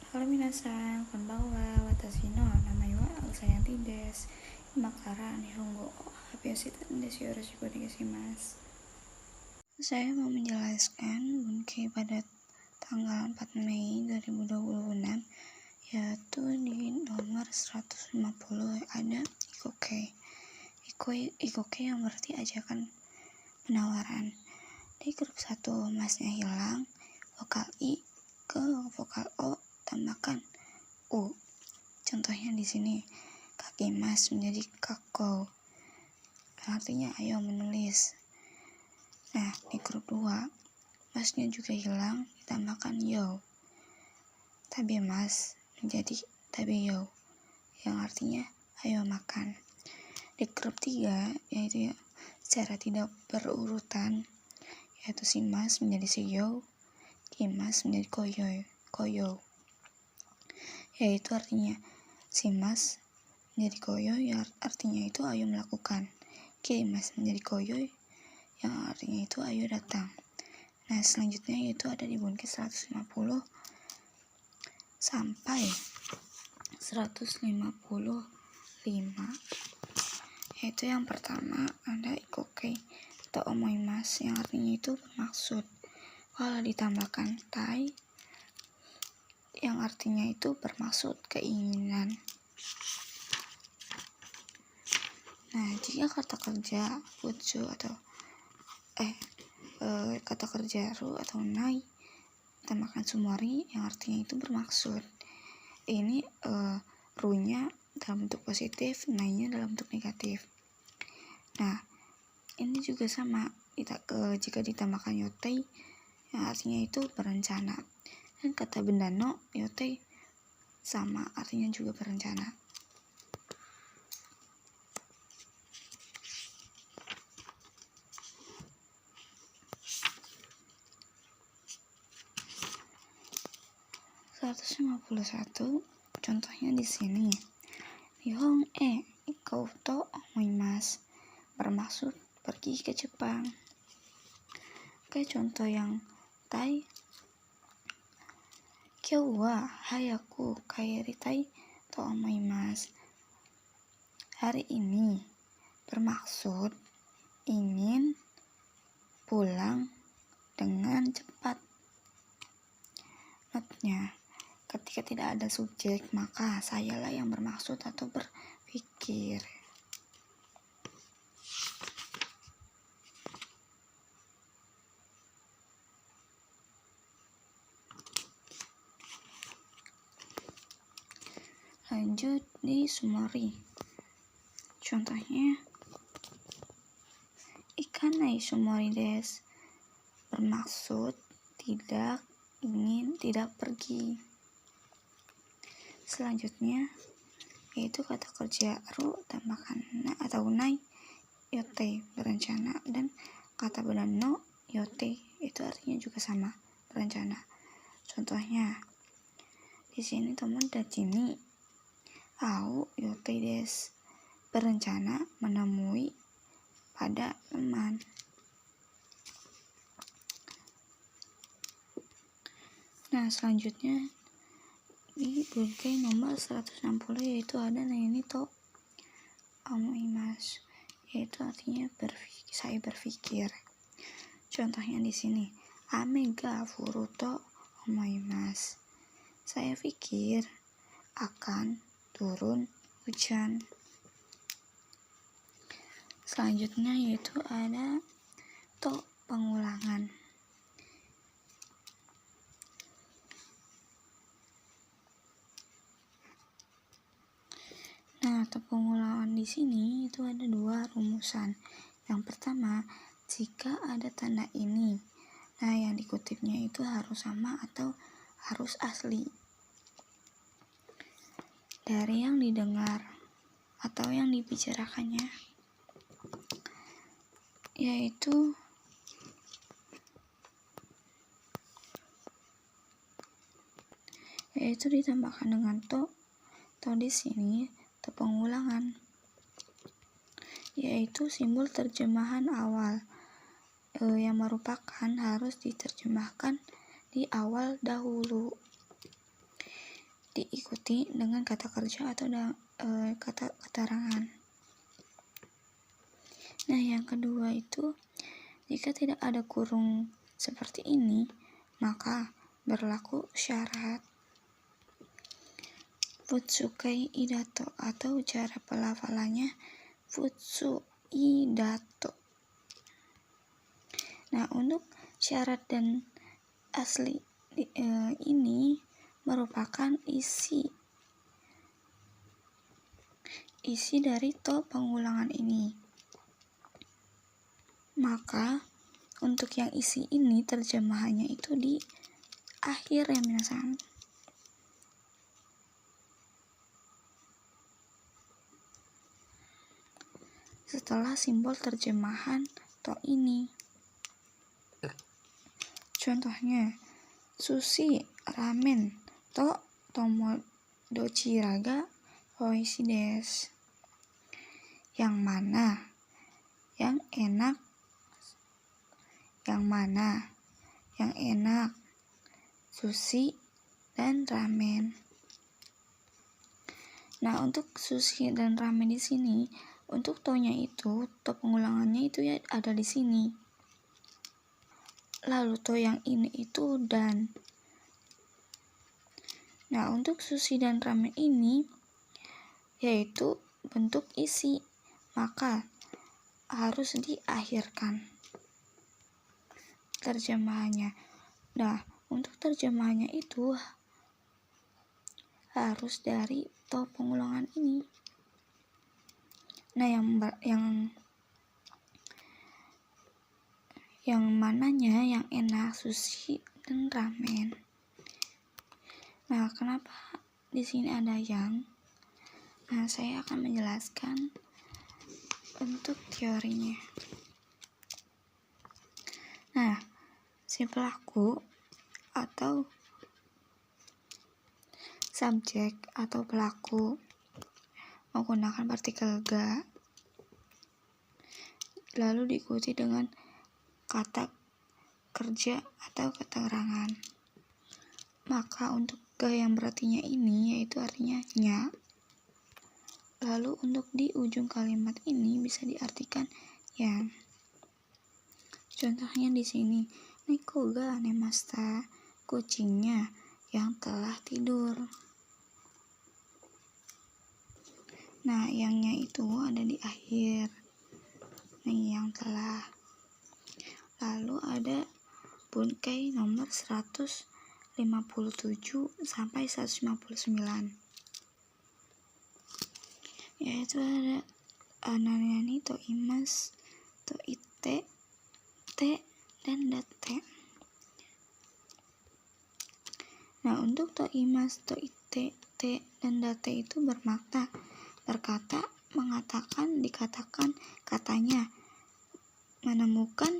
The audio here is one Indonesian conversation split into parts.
Halo minasan, konbanwa, watashi no namae wa Ausayanti desu. Imma kara nihongo o hapiyoshita desu. Yoroshiku onegaishimasu. Saya mau menjelaskan bunkei pada tanggal 4 Mei 2026, yaitu di nomor 150 ada Ikoke. Ikoke yang berarti ajakan penawaran. Di grup 1 masnya hilang, vokal I ke vokal O tambahkan U. Contohnya di sini kaki mas menjadi kako, artinya ayo menulis. Nah, di grup 2 masnya juga hilang, ditambahkan yo. Tabe mas menjadi tabe yo, yang artinya ayo makan. Di grup 3 yaitu secara tidak berurutan, yaitu si mas menjadi si yo, kimas menjadi koyo, yaitu artinya si mas menjadi koyo, yang artinya itu ayo melakukan. Kimas menjadi koyo, yang artinya itu ayo datang. Nah, selanjutnya yaitu ada di bunkei 150 sampai 155, yaitu yang pertama ada ikoke atau omoimasu, yang artinya itu bermaksud. Kalau ditambahkan tai, yang artinya itu bermaksud keinginan. Nah, jika kata kerja futsu atau kata kerja ru atau nai tambahkan sumori, yang artinya itu bermaksud. Ini ru-nya dalam bentuk positif, nai-nya dalam bentuk negatif. Nah, ini juga sama jika ditambahkan yotei, yang artinya itu berencana. Dan kata benda no yotei sama, artinya juga berencana. Contohnya di sini. Nihon ikou to omoimasu, bermaksud pergi ke Jepang. Oke, contoh yang tai. Kyou wa hayaku kaeritai to omoimasu. Hari ini bermaksud ingin pulang dengan cepat. Notnya, ketika tidak ada subjek, maka sayalah yang bermaksud atau berpikir. Lanjut di sumori. Contohnya, ikanai sumori desu, bermaksud tidak pergi. Selanjutnya yaitu kata kerja ru tambahkan na atau nai yotei, berencana, dan kata benda no yotei itu artinya juga sama, berencana. Contohnya di sini tomodachi ni au yotei desu, berencana menemui pada teman. Nah, selanjutnya di bunkei nomor 160 yaitu ada nani to omoimasu, yaitu artinya saya berpikir. Contohnya di sini, ame ga furu to omoimasu, saya pikir akan turun hujan. Selanjutnya yaitu ada to pengulangan. Nah, to pengulangan di sini itu ada 2 rumusan. Yang pertama, jika ada tanda ini, nah yang dikutipnya itu harus sama atau harus asli dari yang didengar atau yang dibicarakannya, yaitu ditambahkan dengan to di sini to pengulangan, yaitu simbol terjemahan awal yang merupakan harus diterjemahkan di awal dahulu. diikuti dengan kata kerja atau kata keterangan. Nah, yang kedua itu, jika tidak ada kurung seperti ini, maka berlaku syarat Futsukai Idato atau cara pelafalannya Futsu Idato. Nah, untuk syarat dan asli ini merupakan isi dari to pengulangan ini. Maka untuk yang isi ini terjemahannya itu di akhir ya minasan. Setelah simbol terjemahan to ini. Contohnya, sushi, ramen, to tomodachi raga oishi desu. Yang mana? Yang enak. Yang mana? Yang enak. Sushi dan ramen. Nah, untuk sushi dan ramen di sini, untuk to-nya itu, to pengulangannya itu ya ada di sini. Lalu to yang ini itu dan. Nah, untuk sushi dan ramen ini yaitu bentuk isi, maka harus diakhirkan terjemahannya. Nah, untuk terjemahannya itu harus dari to pengulangan ini. Nah, yang mananya yang enak, sushi dan ramen. Nah, kenapa di sini ada yang? Nah, saya akan menjelaskan untuk teorinya. Nah, si pelaku atau subjek atau pelaku menggunakan partikel ga, lalu diikuti dengan kata kerja atau keterangan. Maka untuk ga yang berartinya ini yaitu artinya nya. Lalu untuk di ujung kalimat ini bisa diartikan yang. Contohnya di sini, neko ga nemashita, kucingnya yang telah tidur. Nah, yangnya itu ada di akhir. Nih, yang telah. Lalu ada bunkai nomor 157 sampai 159. Yaitu ada anani to imas, to ite, te, dan date. Nah, untuk to imas, to ite, te, dan date itu bermakna berkata, mengatakan, dikatakan, katanya, menemukan,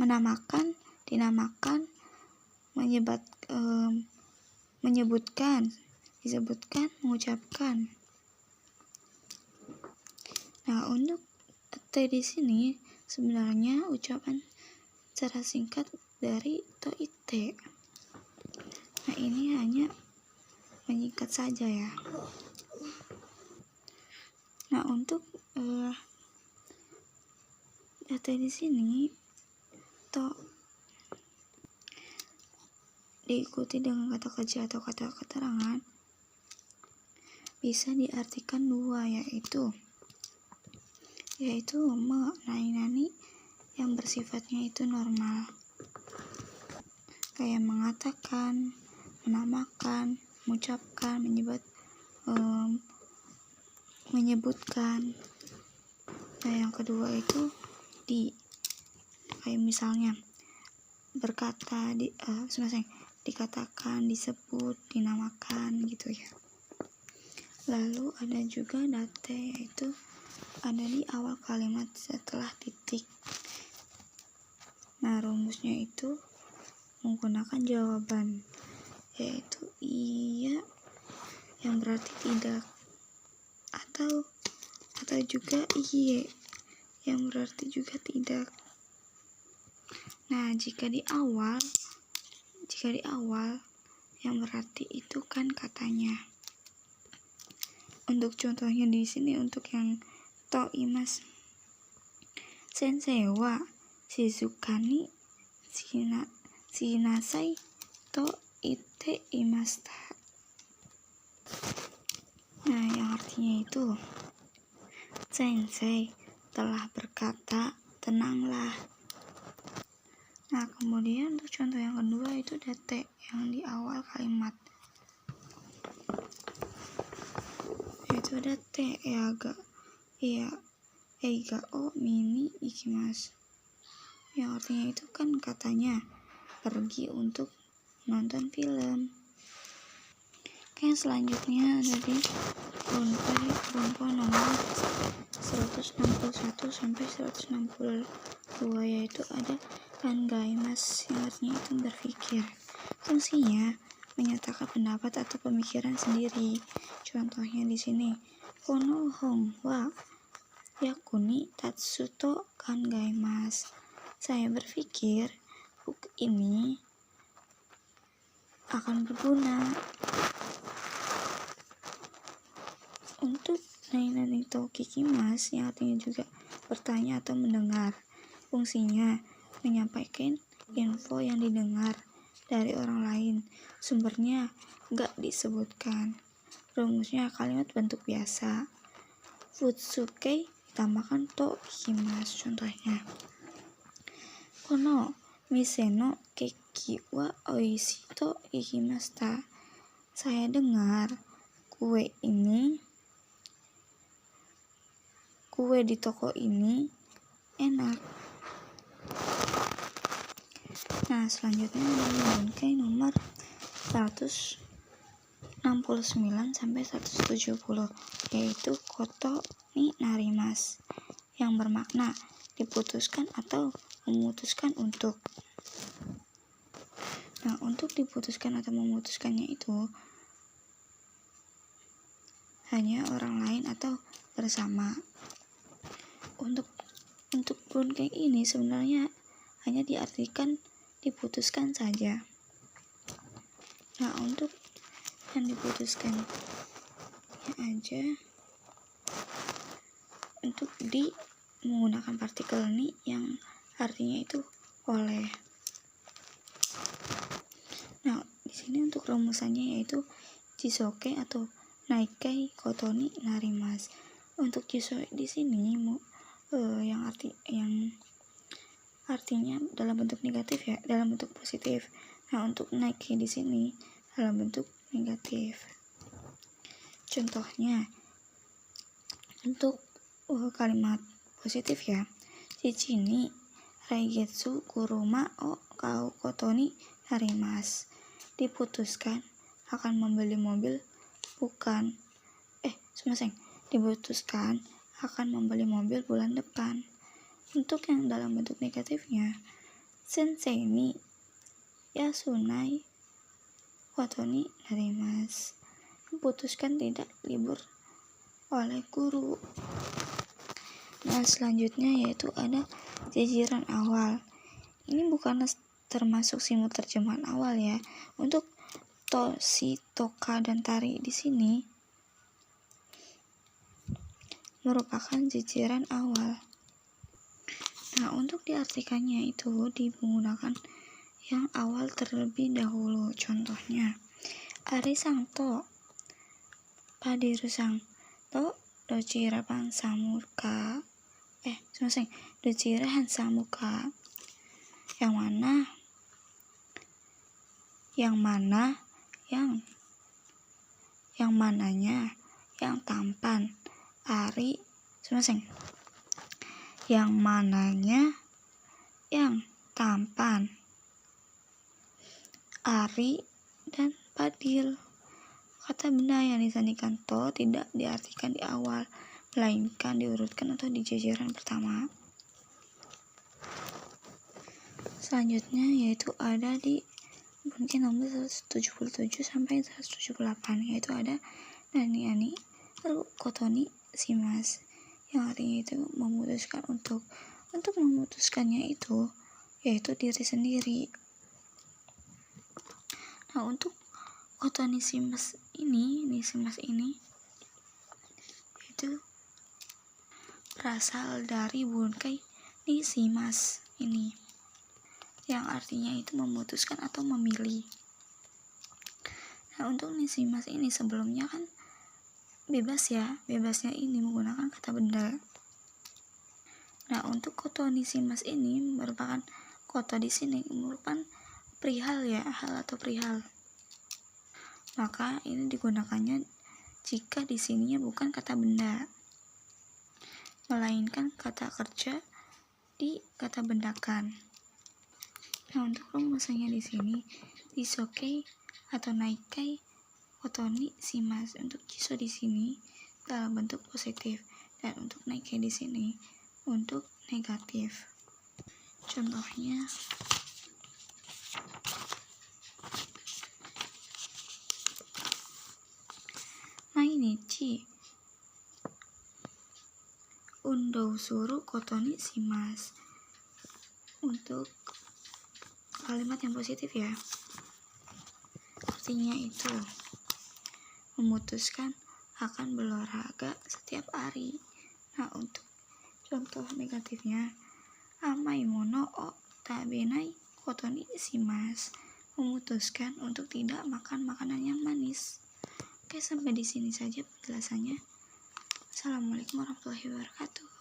menamakan, dinamakan, menyebutkan, disebutkan, mengucapkan. Nah, untuk te di sini sebenarnya ucapan secara singkat dari to ite. Nah, ini hanya menyingkat saja ya. Nah, untuk data di sini to diikuti dengan kata kerja atau kata keterangan bisa diartikan dua, yaitu nani yang bersifatnya itu normal, kayak mengatakan, menamakan, mengucapkan, menyebutkan. Nah, yang kedua itu kayak misalnya berkata, dikatakan, disebut, dinamakan gitu ya. Lalu ada juga date, yaitu ada di awal kalimat setelah titik. Nah, rumusnya itu menggunakan jawaban, yaitu iya yang berarti tidak, atau juga iye yang berarti juga tidak. Nah, jika di awal yang berarti itu kan katanya. Untuk contohnya di sini untuk yang to imas. Sensei wa shizukani shinasai to ite imasta. Nah, yang artinya itu Sensei telah berkata, tenanglah. Nah, kemudian untuk contoh yang kedua itu date yang di awal kalimat. Itu date eiga o mini ikimasu. Yang artinya itu kan katanya pergi untuk nonton film. Yang selanjutnya ada di Bunpo nomor 161 sampai 162, yaitu ada kangaimas yang artinya itu berpikir. Fungsinya menyatakan pendapat atau pemikiran sendiri. Contohnya di sini, kono hong wa yakuni tatsuto kangaimas. Saya berpikir buku ini akan berguna. Untuk nai to kikimas yang artinya juga bertanya atau mendengar. Fungsinya menyampaikan info yang didengar dari orang lain. Sumbernya gak disebutkan. Rumusnya kalimat bentuk biasa. Futsuke ditambahkan to kikimas. Contohnya, kono mise no keki wa oishi to ikimashita. Saya dengar kue di toko ini enak. Nah, selanjutnya ada nomor 169 sampai 170, yaitu koto ni narimas, yang bermakna diputuskan atau memutuskan untuk. Nah, untuk diputuskan atau memutuskannya itu hanya orang lain atau bersama. Untuk bunkai ini sebenarnya hanya diartikan diputuskan saja. Nah, untuk yang diputuskan aja untuk di menggunakan partikel ni yang artinya itu oleh. Nah, di sini untuk rumusannya yaitu jisoke atau naikai kotoni narimas. Untuk jisoke di sini yang artinya dalam bentuk negatif ya, dalam bentuk positif. Nah, untuk naikai di sini dalam bentuk negatif. Contohnya untuk kalimat positif ya, chichi ni raigetsu kuruma o kau kotoni narimas. Diputuskan akan membeli mobil diputuskan akan membeli mobil bulan depan. Untuk yang dalam bentuk negatifnya, sensei ni yasunai kotoni narimas. Diputuskan tidak libur oleh guru. Nah, selanjutnya yaitu ada jajiran awal. Ini bukan termasuk simbol terjemahan awal ya. Untuk to, si, toka, dan tari di sini merupakan jajiran awal. Nah, untuk diartikannya itu menggunakan yang awal terlebih dahulu. Contohnya, Ari-sang to Padiru-sang to dochira hansamuka. Dochira hansamuka. Yang mananya yang tampan. Yang mananya yang tampan. Ari dan Padil. Kata benda yang disandingkan to tidak diartikan di awal, melainkan diurutkan atau di jajaran pertama. Selanjutnya yaitu ada di bunyi nomor 177 sampai 178, yaitu ada nani kotoni simas, yang artinya itu memutuskan untuk memutuskannya itu yaitu diri sendiri. Nah, untuk Nisimas ini itu berasal dari bungkai nisimas ini, yang artinya itu memutuskan atau memilih. Nah, untuk nisimas ini sebelumnya kan bebasnya ini menggunakan kata benda. Nah, untuk kotonisimas ini merupakan koto di sini merupakan perihal hal atau perihal. Maka ini digunakannya jika di sininya bukan kata benda, melainkan kata kerja di kata bendakan. Nah, untuk rumusannya di sini disokei atau naikai kotoni simas. Untuk jiso di sini dalam bentuk positif dan untuk naikai di sini untuk negatif. Contohnya mainichi undou suru kotoni simas. Untuk kalimat yang positif artinya itu memutuskan akan berolahraga setiap hari. Nah, untuk contoh negatifnya amai mono o tabenai kotoni simas, memutuskan untuk tidak makan makanan yang manis. Oke, sampai di sini saja penjelasannya. Assalamualaikum warahmatullahi wabarakatuh.